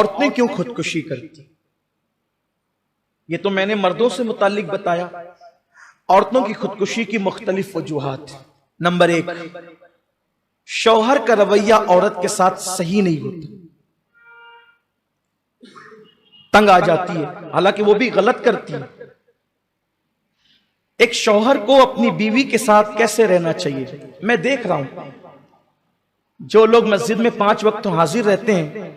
औरतें क्यों खुदकुशी करती? ये तो मैंने मर्दों से मुतालिक बताया। औरतों की खुदकुशी की मुख्तलिफ वजूहात। नंबर 1, शौहर का रवैया औरत के साथ सही नहीं होता, तंग आ जाती है, हालांकि वो भी गलत करती है। एक शौहर को अपनी बीवी के साथ कैसे रहना चाहिए, मैं देख रहा हूं जो लोग मस्जिद में 5 वक्त हाजिर रहते हैं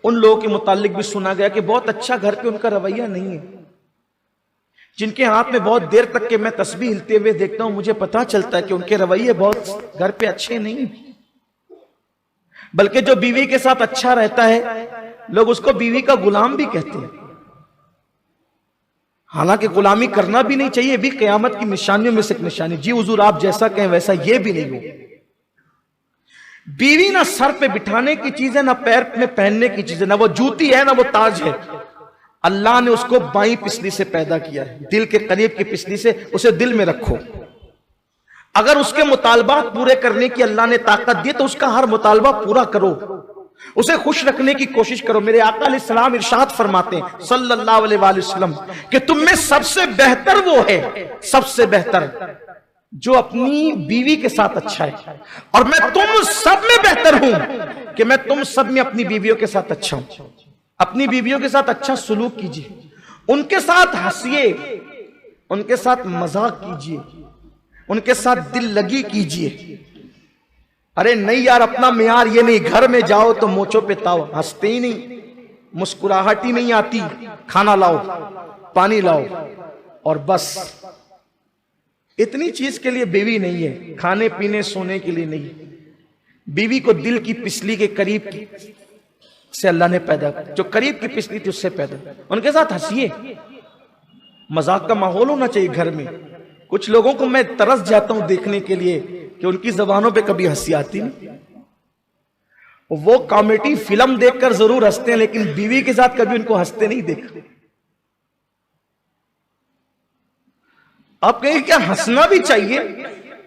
उन लोगों के मुतालिक भी सुना गया कि बहुत अच्छा घर पे उनका रवैया नहीं है। जिनके हाथ में बहुत देर तक के मैं तस्बीह हिलते हुए देखता हूं, मुझे पता चलता है कि उनके रवैये बहुत घर पे अच्छे नहीं। बल्कि जो बीवी के साथ अच्छा रहता है लोग उसको बीवी का गुलाम भी कहते हैं। हालांकि गुलामी करना भी नहीं चाहिए, भी क़यामत की निशानियों में से एक निशानी। जी हुजूर आप जैसा कहें वैसा, ये भी नहीं हो। बीवी ना सर पे बिठाने की चीज है, ना पैर में पहनने की चीज है, ना वो जूती है ना वो ताज है। अल्लाह ने उसको बाईं पिसली से पैदा किया है, दिल के करीब की पिसली से। उसे दिल में रखो। अगर उसके मुतालबात पूरे करने की अल्लाह ने ताकत दी तो उसका हर मुतालबा पूरा करो, उसे खुश रखने की कोशिश करो। मेरे आका अलैहिस्सलाम इरशाद फरमाते हैं सल्लल्लाहु अलैहि वसल्लम कि तुम में सबसे बेहतर वो है, सबसे बेहतर जो अपनी बीवी के साथ अच्छा है, और मैं तुम सब में बेहतर हूं कि मैं तुम सब में अपनी बीवियों के साथ अच्छा हूं। अपनी बीवियों के साथ अच्छा सलूक कीजिए, उनके साथ हंसिए, उनके साथ मजाक कीजिए, उनके साथ दिल लगी कीजिए। अरे नहीं यार, अपना मियार ये नहीं, घर में जाओ तो मोचों पे ताव, हंसते ही नहीं, मुस्कुराहट ही नहीं आती। खाना लाओ, पानी लाओ, और बस इतनी चीज के लिए बीवी नहीं है, खाने पीने सोने के लिए नहीं। बीवी को दिल की पिसली के करीब की से अल्लाह ने पैदा, जो करीब की पिसली थी उससे पैदा। उनके साथ हंसिए, मजाक का माहौल होना चाहिए घर में। कुछ लोगों को मैं तरस जाता हूं देखने के लिए कि उनकी जबानों पे कभी हंसी आती नहीं। वो कॉमेडी फिल्म देखकर जरूर हंसते हैं, लेकिन बीवी के साथ कभी उनको हंसते नहीं देखा। आप कहें क्या हंसना भी चाहिए?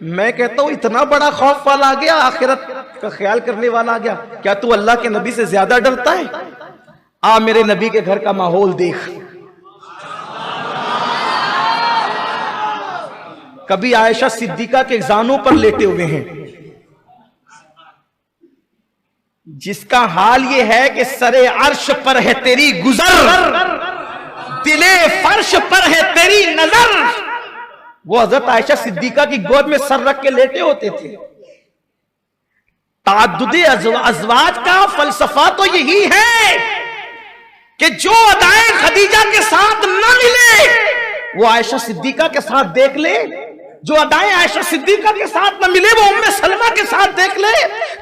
मैं कहता हूं इतना बड़ा खौफ वाला आ गया, आखिरत का ख्याल करने वाला आ गया, क्या तू अल्लाह के नबी से ज्यादा डरता है? आ मेरे नबी के घर का माहौल देख। कभी आयशा सिद्दीका के जानों पर लेटे हुए हैं, जिसका हाल ये है कि सरे अर्श पर है तेरी गुजर, दिले फर्श पर है तेरी नजर। वो हजरत आयशा सिद्दीका की गोद में सर रख के लेटे होते थे। ताद्दुदे अज़वाज का फलसफा तो यही है कि जो अदाएं खदीजा के साथ न मिले वो आयशा सिद्दीका के साथ देख ले, जो अदाएं आयशा सिद्दीका के साथ न मिले वो उम्मे सलमा के साथ देख ले,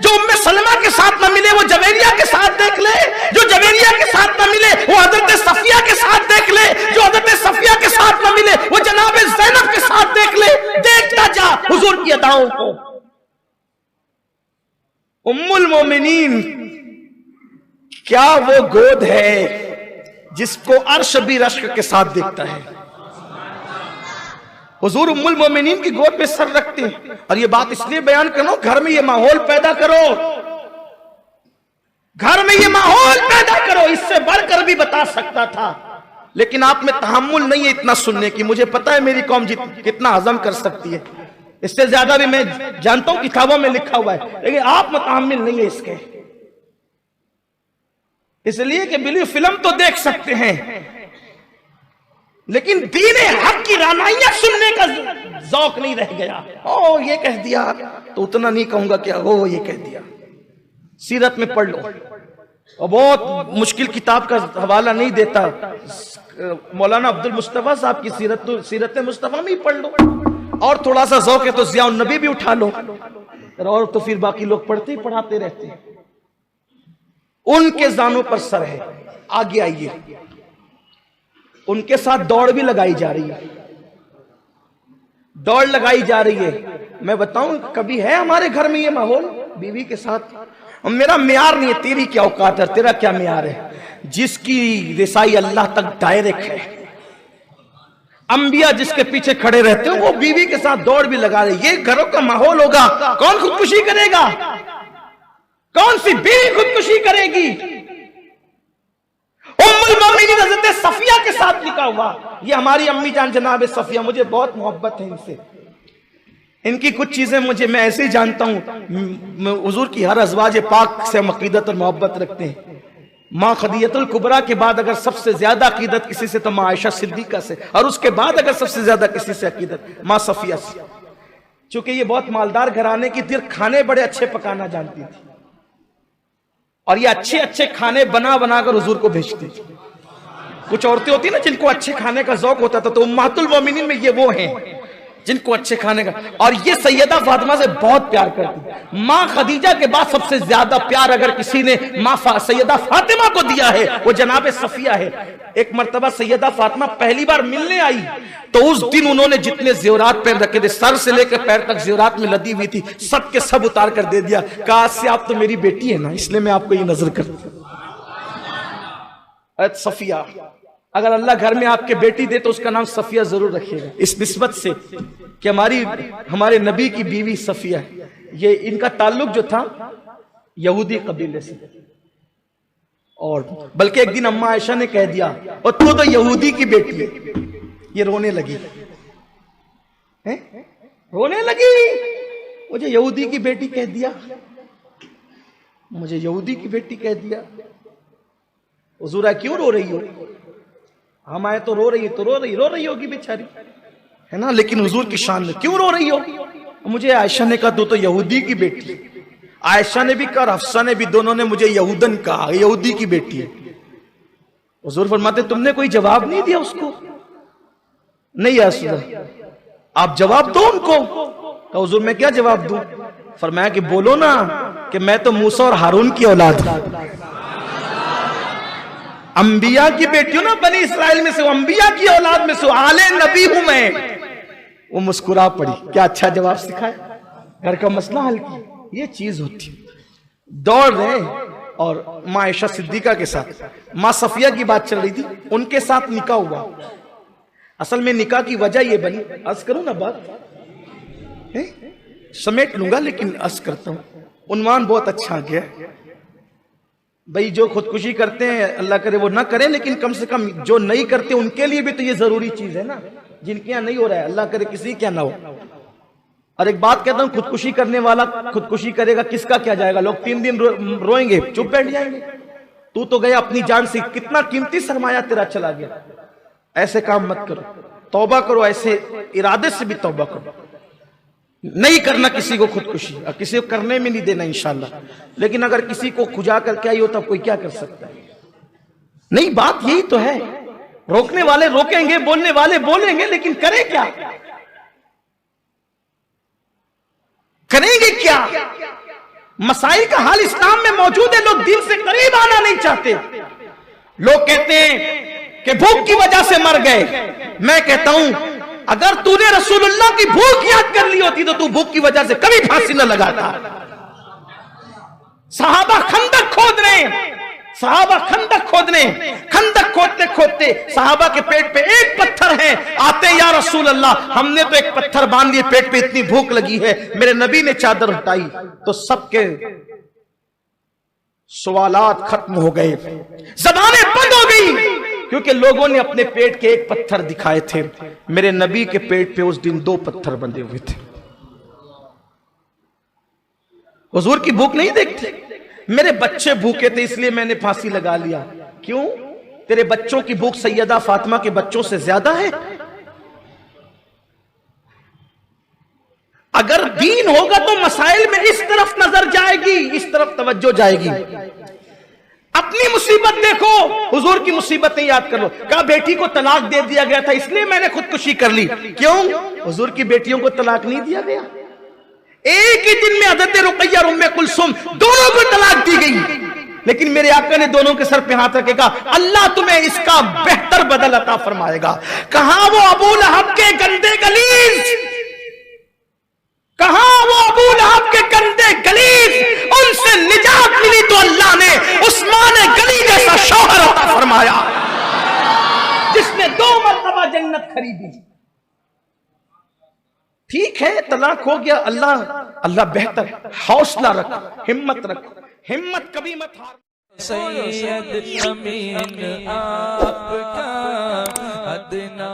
जो उम्मे सलमा के साथ न मिले वो जवेरिया के साथ देख ले, जो जवेरिया के साथ न मिले वो हजरत सफिया के साथ देख ले, जो हजरत सफिया के साथ न मिले वो जनाब ज़ैनब के साथ देख ले। देखता जा हुजूर की अदाओं को। उम्मुल मोमिनीन क्या वो गोद है जिसको अर्श भी रश्क के साथ देखता है। हुजूर उम्मुल मोमिनीन की गोद में सर रखते हैं। और ये बात इसलिए बयान करो, घर में ये माहौल पैदा करो, घर में ये माहौल पैदा करो। इससे बढ़कर भी बता सकता था, लेकिन आप में तहम्मुल नहीं है इतना सुनने की। मुझे पता है मेरी कौम कितना हजम कर सकती है, इससे ज्यादा भी मैं जानता हूं, किताबों में लिखा हुआ है, लेकिन आप मुतहम्मिल नहीं है इसके। इसलिए कि बिल्कुल फिल्म तो देख सकते हैं, लेकिन दीन हक की रानाइयां सुनने का जौक नहीं रह गया। ओ ये कह दिया तो उतना नहीं कहूंगा क्या, ओ ये कह दिया। सीरत में पढ़ लो, और बहुत मुश्किल किताब का हवाला नहीं देता, मौलाना अब्दुल मुस्तफा साहब की सीरत मुस्तफा में ही पढ़ लो। और थोड़ा सा जौक है तो ज़िया नबी भी उठा लो, और तो फिर बाकी लोग पढ़ते ही पढ़ाते रहते हैं। उनके जानों पर सर है। आगे आइए, उनके साथ दौड़ भी लगाई जा रही है, दौड़ लगाई जा रही है। मैं बताऊं, कभी है हमारे घर में ये माहौल बीवी के साथ? मेरा मियार नहीं है, तेरी क्या औकात है, तेरा क्या मियार है? जिसकी रिसाई अल्लाह तक डायरेक्ट है, अंबिया जिसके पीछे खड़े रहते हो, वो बीवी के साथ दौड़ भी लगा रहे। ये घरों का माहौल होगा, कौन खुदकुशी करेगा? कौन सी बीवी खुदकुशी करेगी? उम्मुल मोमिनीन हज़रत सफिया के साथ निकाह हुआ। ये हमारी अम्मी जान जनाब सफिया, मुझे बहुत मोहब्बत है इनसे। इनकी कुछ चीजें मैं ऐसे ही जानता हूँ। हुजूर की हर अज़वाज पाक से हम अकीदत और मोहब्बत रखते हैं। माँ खदीजतुल कुबरा के बाद अगर सबसे ज्यादा अकीदत किसी से तो माँ आयशा सिद्दीका से, और उसके बाद अगर सबसे ज्यादा किसी से अकीदत माँ सफिया से। चूंकि ये बहुत मालदार घराने की थी, खाने बड़े अच्छे पकाना जानती थी, और ये अच्छे अच्छे खाने बना बना कर हुजूर को भेजती थी। कुछ औरतें होती ना जिनको अच्छे खाने का शौक होता था, तो उम्महातुल मोमिनीन में ये वो हैं जिनको अच्छे खाने का। और ये सैयदा फातिमा से बहुत प्यार करती। माँ खदीजा के बाद सबसे ज्यादा प्यार अगर किसी ने माँ सैयदा फातिमा को दिया है वो जनाब सफिया है। एक मर्तबा सैयदा फातिमा पहली बार मिलने आई तो उस दिन उन्होंने जितने ज़ेवरात पहन रखे थे, सर से लेकर पैर तक ज़ेवरात में लदी हुई थी, सब के सब उतार कर दे दिया। कहा आज से आप तो मेरी बेटी है ना, इसलिए मैं आपको ये नजर करती हूं। सफिया, अगर अल्लाह घर में आपके बेटी दे तो उसका नाम सफिया जरूर रखिएगा, इस निस्बत से कि हमारे नबी की बीवी सफिया है। ये इनका ताल्लुक जो था यहूदी कबीले से, और बल्कि एक दिन अम्मा आयशा ने कह दिया और तू तो यहूदी की बेटी है। ये रोने लगी रोने लगी, मुझे यहूदी की बेटी कह दिया, मुझे यहूदी की बेटी कह दिया। हुजूरा क्यों रो रही हो? हम आए तो रो रही रो रही होगी बेचारी, है ना, लेकिन हुजूर की शान में क्यों रो रही हो? मुझे आयशा ने कहा तू तो यहूदी की बेटी। आयशा ने भी कहा, हफ्सा ने भी, दोनों ने मुझे यहूदन कहा, यहूदी की बेटी है। हुजूर फरमाते तुमने कोई जवाब नहीं दिया उसको? नहीं या रसूलल्लाह, आप जवाब दो उनको। कहा हुजूर मैं क्या जवाब दूं? फरमाया कि बोलो ना कि मैं तो मूसा और हारून की औलाद हूं, अंबिया की बेटी हूं ना, बनी इसराइल में से, अंबिया की औलाद में से, आले नबी हूं मैं। वो मुस्कुरा पड़ी, क्या अच्छा जवाब सिखाया, घर का मसला हल किया। ये चीज होती, दौड़ रहे। और माँ आयशा सिद्दीका के साथ माँ सफिया की बात चल रही थी, उनके साथ निकाह हुआ। असल में निकाह की वजह ये बनी, अर्ज करूं ना बात समेट लूंगा लेकिन अर्ज करता हूं, उन्वान बहुत अच्छा आ गया भाई। जो खुदकुशी करते हैं अल्लाह करे वो ना करें, लेकिन कम से कम जो नहीं करते उनके लिए भी तो ये जरूरी चीज है ना, जिनके यहाँ नहीं हो रहा है अल्लाह करे किसी क्या ना हो। और एक बात कहता हूं, खुदकुशी करने वाला खुदकुशी करेगा, किसका क्या जाएगा? लोग 3 दिन रोएंगे, चुप बैठ जाएंगे। तू तो गया अपनी जान से, कितना कीमती सरमाया तेरा चला गया। ऐसे काम मत करो, तौबा करो, ऐसे इरादे से भी तौबा करो। नहीं करना किसी को खुदकुशी, और किसी को करने में नहीं देना इंशाल्लाह। लेकिन अगर किसी को खुजा कर क्या ही हो, तब कोई क्या कर सकता है? नहीं, बात यही तो है, रोकने वाले रोकेंगे, बोलने वाले बोलेंगे, लेकिन करें क्या? करेंगे क्या? मसाइल का हाल इस्लाम में मौजूद है, लोग दिल से करीब आना नहीं चाहते। लोग कहते हैं कि भूख की वजह से मर गए। मैं कहता हूं अगर तूने रसूलुल्लाह की भूख याद कर ली होती तो तू भूख की वजह से कभी फांसी न लगाता। सहाबा खंदक खोद रहे, सहाबा खंदक खोद रहे, खंदक खोदते खोदते सहाबा के पेट पे एक पत्थर है, आते या रसूल अल्लाह हमने तो एक पत्थर बांध लिए, पेट पे इतनी भूख लगी है। मेरे नबी ने चादर हटाई तो सबके सवालात खत्म हो गए, ज़बानें बंद हो गई, क्योंकि लोगों ने अपने पेट के एक पत्थर दिखाए थे। मेरे नबी के पेट पे उस दिन 2 पत्थर बंधे हुए थे। हुजूर की भूख नहीं देखते? मेरे बच्चे भूखे थे इसलिए मैंने फांसी लगा लिया। क्यों? तेरे बच्चों की भूख सैयदा फातिमा के बच्चों से ज्यादा है? अगर दीन होगा तो मसाइल में इस तरफ नजर जाएगी, इस तरफ तवज्जो जाएगी। अपनी मुसीबत देखो, हुजूर की मुसीबतें याद कर लो। कहा बेटी को तलाक दे दिया गया था इसलिए मैंने खुदकुशी कर ली। क्यों? हुजूर की बेटियों को तलाक नहीं दिया गया। एक ही दिन में हज़रत रुक़ैया और उम्मे कुलसुम दोनों को तलाक दी गई, लेकिन मेरे आका ने दोनों के सर पे हाथ रखेगा, अल्लाह तुम्हें इसका बेहतर बदल अता फरमाएगा। कहां वो अबू लहब के गंदे गलीज, कहां वो अबू लहब के गंदे गलीज, उनसे निजात मिली तो अल्लाह ने उस्मान गनी जैसा शौहर अता फरमाया जिसने 2 मरतबा जन्नत खरीदी। ठीक है तलाक हो गया, अल्लाह बेहतर, हौसला रख, हिम्मत रख, हिम्मत कभी मत हार। सैयद अमीन आपका अदना